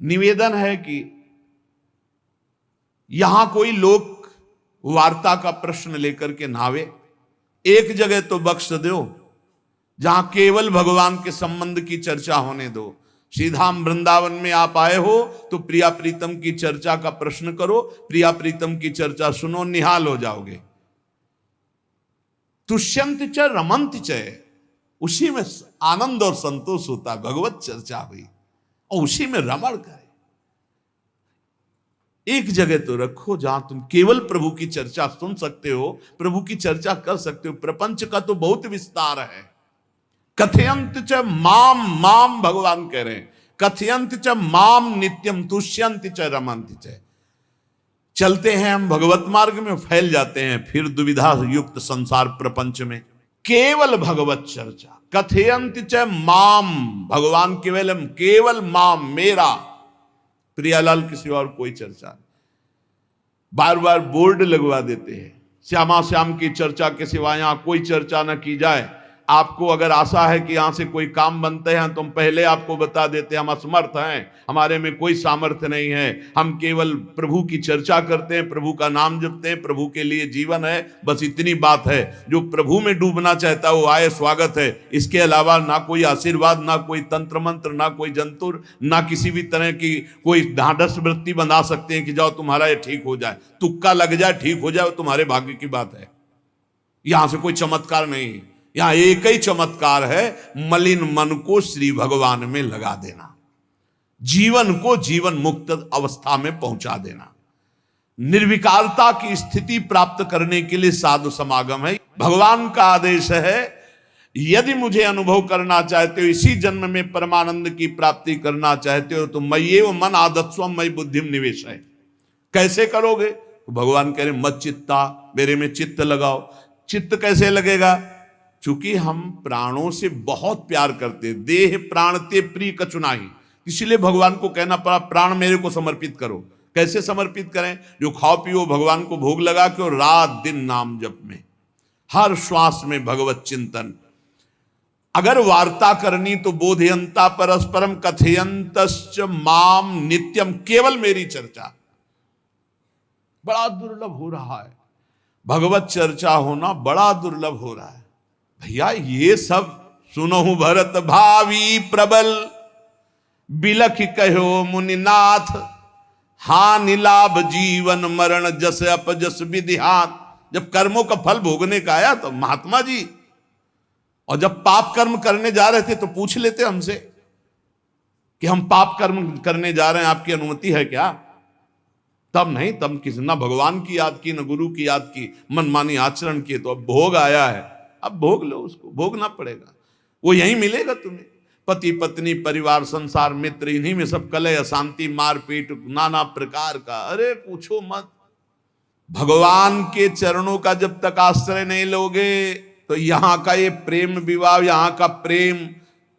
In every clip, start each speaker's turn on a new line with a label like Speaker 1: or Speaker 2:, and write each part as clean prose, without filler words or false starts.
Speaker 1: निवेदन है कि यहां कोई लोक वार्ता का प्रश्न लेकर के नावे, एक जगह तो बख्श दो जहां केवल भगवान के संबंध की चर्चा होने दो। श्रीधाम वृंदावन में आप आए हो तो प्रिया प्रीतम की चर्चा का प्रश्न करो, प्रिया प्रीतम की चर्चा सुनो, निहाल हो जाओगे। तुष्यंत च रमंत च, उसी में आनंद और संतोष होता है। भगवत चर्चा हुई और उसी में रमण करे। एक जगह तो रखो जहां तुम केवल प्रभु की चर्चा सुन सकते हो, प्रभु की चर्चा कर सकते हो। प्रपंच का तो बहुत विस्तार है। कथयंत च माम, माम भगवान कह रहे हैं, कथयंत च माम नित्यम तुष्यंत च रमंत च। चलते हैं हम भगवत मार्ग में, फैल जाते हैं फिर दुविधा युक्त संसार प्रपंच में। केवल भगवत चर्चा, कथयंत च माम, भगवान केवलम, केवल माम, मेरा, प्रियालाल किसी और कोई चर्चा नहीं। बार बार बोर्ड लगवा देते हैं, श्यामा श्याम की चर्चा के सिवा यहां कोई चर्चा न की जाए। आपको अगर आशा है कि यहां से कोई काम बनते हैं तो हम पहले आपको बता देते हैं हम असमर्थ हैं, हमारे में कोई सामर्थ्य नहीं है। हम केवल प्रभु की चर्चा करते हैं, प्रभु का नाम जपते हैं, प्रभु के लिए जीवन है, बस इतनी बात है। जो प्रभु में डूबना चाहता है वो आए, स्वागत है। इसके अलावा ना कोई आशीर्वाद, ना कोई तंत्र मंत्र, ना कोई जंतुर, ना किसी भी तरह की कोई ढांढस वृत्ति बना सकते हैं कि जाओ तुम्हारा ये ठीक हो जाए, तुक्का लग जाए, ठीक हो जाए, तुम्हारे भाग्य की बात है। यहां से कोई चमत्कार नहीं, यहां एक ही चमत्कार है, मलिन मन को श्री भगवान में लगा देना, जीवन को जीवन मुक्त अवस्था में पहुंचा देना। निर्विकारता की स्थिति प्राप्त करने के लिए साधु समागम है। भगवान का आदेश है, यदि मुझे अनुभव करना चाहते हो, इसी जन्म में परमानंद की प्राप्ति करना चाहते हो, तो मय्येव मन आदत्स्व मयि बुद्धिम निवेश है। कैसे करोगे? तो भगवान कह रहे मत चित्ता, मेरे में चित्त लगाओ। चित्त कैसे लगेगा? चूंकि हम प्राणों से बहुत प्यार करते, देह प्राण ते प्रिय कछु नाही, इसलिए भगवान को कहना पड़ा प्राण मेरे को समर्पित करो। कैसे समर्पित करें? जो खाओ पियो भगवान को भोग लगा के, और रात दिन नाम जप में, हर श्वास में भगवत चिंतन। अगर वार्ता करनी तो बोधयंता परस्परम कथयंतश्च माम नित्यम, केवल मेरी चर्चा। बड़ा दुर्लभ हो रहा है, भगवत चर्चा होना बड़ा दुर्लभ हो रहा है। भैया ये सब सुनहु भरत भावी प्रबल, बिलख कहो मुनिनाथ, हानि लाभ जीवन मरण जस अपजस विधिहात। जब कर्मों का फल भोगने का आया तो महात्मा जी, और जब पाप कर्म करने जा रहे थे तो पूछ लेते हमसे कि हम पाप कर्म करने जा रहे हैं, आपकी अनुमति है क्या? तब नहीं, तब किसी ना भगवान की याद की, न गुरु की याद की, मनमानी आचरण किए। तो अब भोग आया है, अब भोग लो, उसको भोगना पड़ेगा, वो यहीं मिलेगा तुम्हें। पति पत्नी परिवार संसार मित्र, इन्हीं में सब कलह अशांति मारपीट नाना प्रकार का। अरे पूछो मत। भगवान के चरणों का जब तक आश्रय नहीं लोगे तो यहां का ये प्रेम विवाह, यहां का प्रेम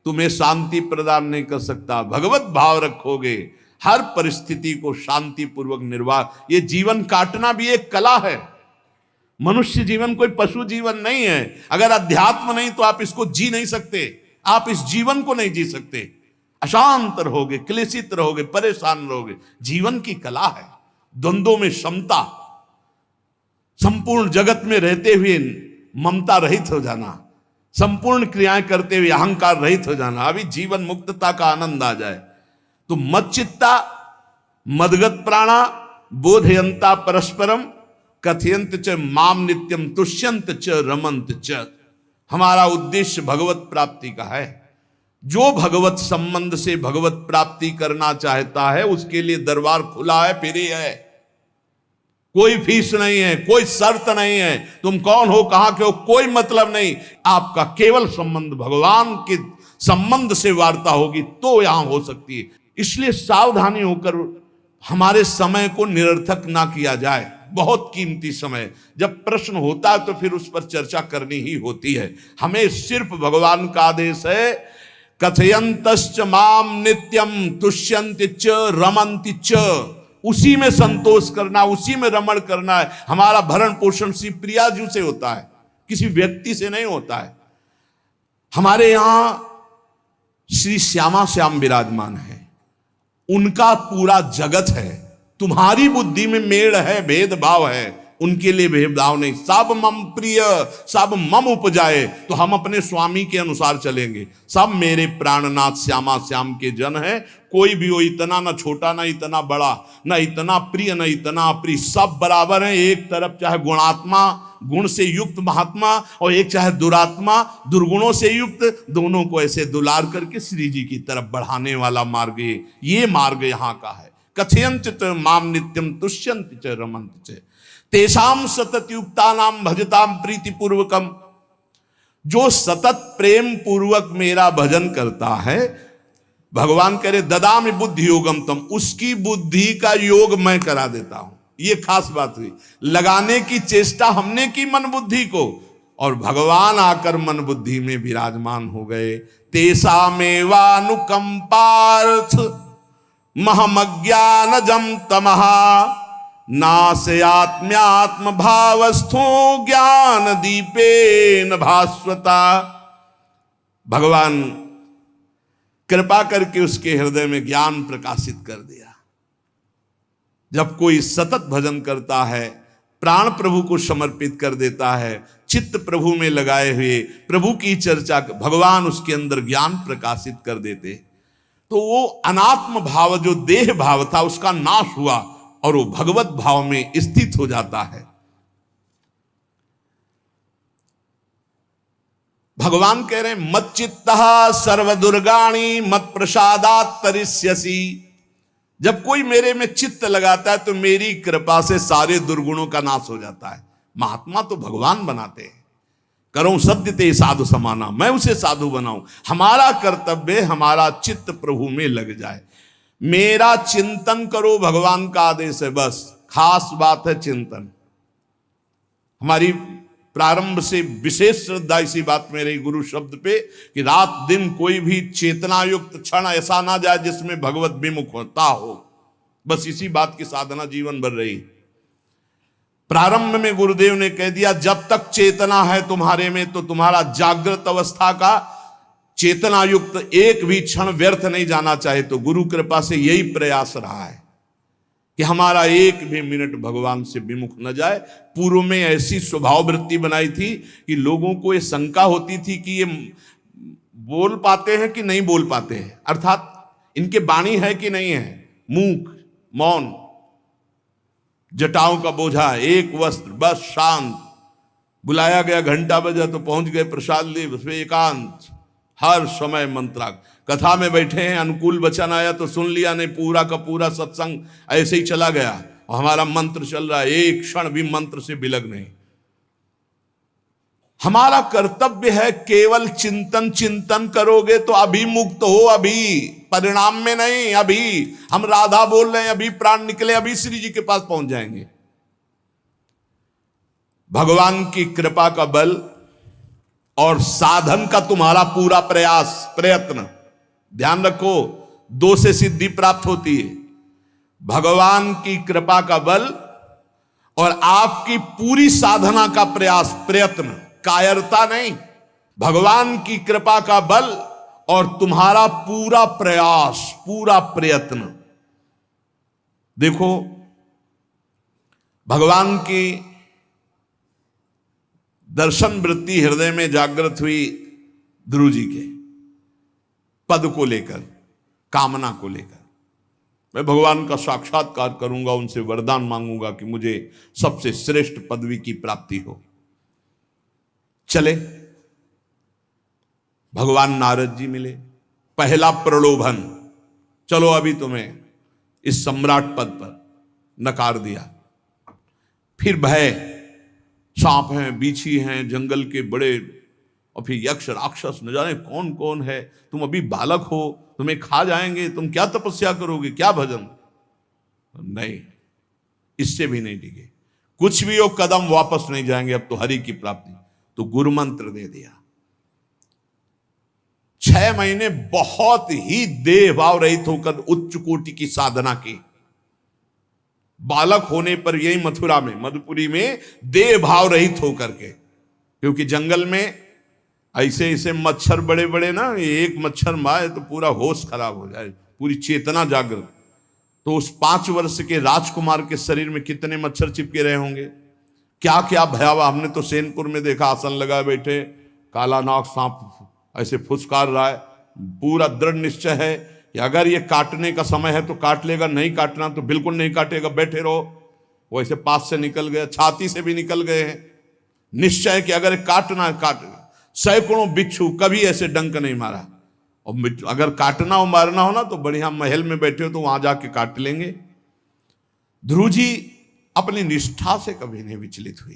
Speaker 1: तुम्हें शांति प्रदान नहीं कर सकता। भगवत भाव रखोगे, हर परिस्थिति को शांति पूर्वक निर्वाह। ये जीवन काटना भी एक कला है। मनुष्य जीवन कोई पशु जीवन नहीं है। अगर अध्यात्म नहीं तो आप इसको जी नहीं सकते, आप इस जीवन को नहीं जी सकते। अशांत रहोगे, क्लेशित रहोगे, परेशान रहोगे। जीवन की कला है द्वंद्वों में समता, संपूर्ण जगत में रहते हुए ममता रहित हो जाना, संपूर्ण क्रियाएं करते हुए अहंकार रहित हो जाना। अभी जीवन मुक्तता का आनंद आ जाए तो मत चित्ता, मदगत प्राणा, बोधयंता परस्परम, कथयंत च माम नित्यम, तुष्यंत च रमंत च। हमारा उद्देश्य भगवत प्राप्ति का है। जो भगवत संबंध से भगवत प्राप्ति करना चाहता है उसके लिए दरबार खुला है, फ्री है, कोई फीस नहीं है, कोई शर्त नहीं है। तुम कौन हो, कहां के हो, कोई मतलब नहीं। आपका केवल संबंध भगवान के संबंध से वार्ता होगी तो यहां हो सकती है। इसलिए सावधानी होकर हमारे समय को निरर्थक ना किया जाए। बहुत कीमती समय, जब प्रश्न होता है तो फिर उस पर चर्चा करनी ही होती है। हमें सिर्फ भगवान का आदेश है, कथयंतश्च माम नित्यम तुष्यंत च रमंति च। उसी में संतोष करना, उसी में रमण करना है। हमारा भरण पोषण श्री प्रिया जी से होता है, किसी व्यक्ति से नहीं होता है। हमारे यहां श्री श्यामा श्याम विराजमान है, उनका पूरा जगत है। तुम्हारी बुद्धि में मेड़ है, भेदभाव है, उनके लिए भेदभाव नहीं। सब मम प्रिय, सब मम उपजाए, तो हम अपने स्वामी के अनुसार चलेंगे। सब मेरे प्राणनाथ श्यामा श्याम के जन है। कोई भी हो, इतना ना छोटा ना इतना बड़ा, ना इतना प्रिय ना इतना अप्रिय, सब बराबर है। एक तरफ चाहे गुणात्मा, गुण से युक्त महात्मा, और एक चाहे दुरात्मा, दुर्गुणों से युक्त, दोनों को ऐसे दुलार करके श्री जी की तरफ बढ़ाने वाला मार्ग ये मार्ग यहाँ का है। कथयंत च माम नित्यम तुष्यंत च रमंत च तेषाम सतत युक्ता नाम भजताम प्रीति पूर्वकम। जो सतत प्रेम पूर्वक मेरा भजन करता है, भगवान कह रहे ददामि बुद्धि योगम तम, उसकी बुद्धि का योग मैं करा देता हूं। ये खास बात हुई, लगाने की चेष्टा हमने की मन बुद्धि को, और भगवान आकर मन बुद्धि में विराजमान हो गए। तेषामेवानुकंपार्थ महमज्ञानजं तमः नास्यात्म्यात्म भावस्थो ज्ञान दीपेन भास्वता। भगवान कृपा करके उसके हृदय में ज्ञान प्रकाशित कर दिया। जब कोई सतत भजन करता है, प्राण प्रभु को समर्पित कर देता है, चित्त प्रभु में लगाए हुए प्रभु की चर्चा, भगवान उसके अंदर ज्ञान प्रकाशित कर देते, तो वो अनात्म भाव जो देह भाव था उसका नाश हुआ और वो भगवत भाव में स्थित हो जाता है। भगवान कह रहे हैं मत चित्तः सर्वदुर्गाणि मत प्रसादात् तरिष्यसि। जब कोई मेरे में चित्त लगाता है तो मेरी कृपा से सारे दुर्गुणों का नाश हो जाता है। महात्मा तो भगवान बनाते हैं। करो सत्य ते साधु समाना, मैं उसे साधु बनाऊं। हमारा कर्तव्य, हमारा चित्त प्रभु में लग जाए। मेरा चिंतन करो, भगवान का आदेश है। बस खास बात है चिंतन। हमारी प्रारंभ से विशेष श्रद्धा इसी बात में रही गुरु शब्द पे, कि रात दिन कोई भी चेतना युक्त क्षण ऐसा ना जाए जिसमें भगवत विमुख होता हो। बस इसी बात की साधना जीवन भर रही। प्रारंभ में गुरुदेव ने कह दिया जब तक चेतना है तुम्हारे में, तो तुम्हारा जागृत अवस्था का चेतना युक्त एक भी क्षण व्यर्थ नहीं जाना चाहे। तो गुरु कृपा से यही प्रयास रहा है कि हमारा एक भी मिनट भगवान से विमुख न जाए। पूर्व में ऐसी स्वभाव वृत्ति बनाई थी कि लोगों को ये शंका होती थी कि ये बोल पाते हैं कि नहीं बोल पाते हैं, अर्थात इनके वाणी है कि नहीं है। मूक, मौन, जटाओं का बोझा, एक वस्त्र, बस शांत। बुलाया गया, घंटा बजा तो पहुंच गए, प्रसाद लिए, उसमें एकांत, हर समय मंत्रा। कथा में बैठे हैं, अनुकूल वचन आया तो सुन लिया, नहीं पूरा का पूरा सत्संग ऐसे ही चला गया और हमारा मंत्र चल रहा है, एक क्षण भी मंत्र से बिलग नहीं। हमारा कर्तव्य है केवल चिंतन। चिंतन करोगे तो अभी मुक्त हो, अभी, परिणाम में नहीं। अभी हम राधा बोल रहे हैं, अभी प्राण निकले, अभी श्री जी के पास पहुंच जाएंगे। भगवान की कृपा का बल और साधन का तुम्हारा पूरा प्रयास, प्रयत्न, ध्यान रखो, दो से सिद्धि प्राप्त होती है। भगवान की कृपा का बल और आपकी पूरी साधना का प्रयास, प्रयत्न, कायरता नहीं। भगवान की कृपा का बल और तुम्हारा पूरा प्रयास, पूरा प्रयत्न। देखो भगवान की दर्शन वृत्ति हृदय में जागृत हुई ध्रुव जी के पद को लेकर, कामना को लेकर। मैं भगवान का साक्षात्कार करूंगा, उनसे वरदान मांगूंगा कि मुझे सबसे श्रेष्ठ पदवी की प्राप्ति हो। चले, भगवान नारद जी मिले। पहला प्रलोभन, चलो अभी तुम्हें इस सम्राट पद पर नकार दिया। फिर भय, सांप हैं, बीछी हैं, जंगल के बड़े, और फिर यक्ष राक्षस, न जाने कौन कौन है। तुम अभी बालक हो, तुम्हें खा जाएंगे, तुम क्या तपस्या करोगे, क्या भजन। नहीं, इससे भी नहीं डिगे। कुछ भी हो, कदम वापस नहीं जाएंगे, अब तो हरि की प्राप्ति। तो गुरु मंत्र दे दिया। 6 महीने बहुत ही देह भाव रहित होकर उच्च कोटि की साधना की। बालक होने पर यही मथुरा में, मधुपुरी में देह भाव रहित होकर के, क्योंकि जंगल में ऐसे ऐसे मच्छर बड़े बड़े ना, एक मच्छर मारे तो पूरा होश खराब हो जाए, पूरी चेतना जागृत। तो उस 5 वर्ष के राजकुमार के शरीर में कितने मच्छर चिपके रहे होंगे, क्या क्या भयावह। हमने तो सैनपुर में देखा, आसन लगाए बैठे, काला नाग सांप ऐसे फुसकार रहा है। पूरा दृढ़ निश्चय है कि अगर ये काटने का समय है तो काट लेगा, नहीं काटना तो बिल्कुल नहीं काटेगा, बैठे रहो। वो ऐसे पास से निकल गए, छाती से भी निकल गए हैं। निश्चय कि अगर काटना काट। सैकड़ों बिच्छू, कभी ऐसे डंक नहीं मारा। और अगर काटना हो मारना हो ना तो बढ़िया महल में बैठे हो तो वहां जाके काट लेंगे। ध्रुव जी अपनी निष्ठा से कभी नहीं विचलित हुए।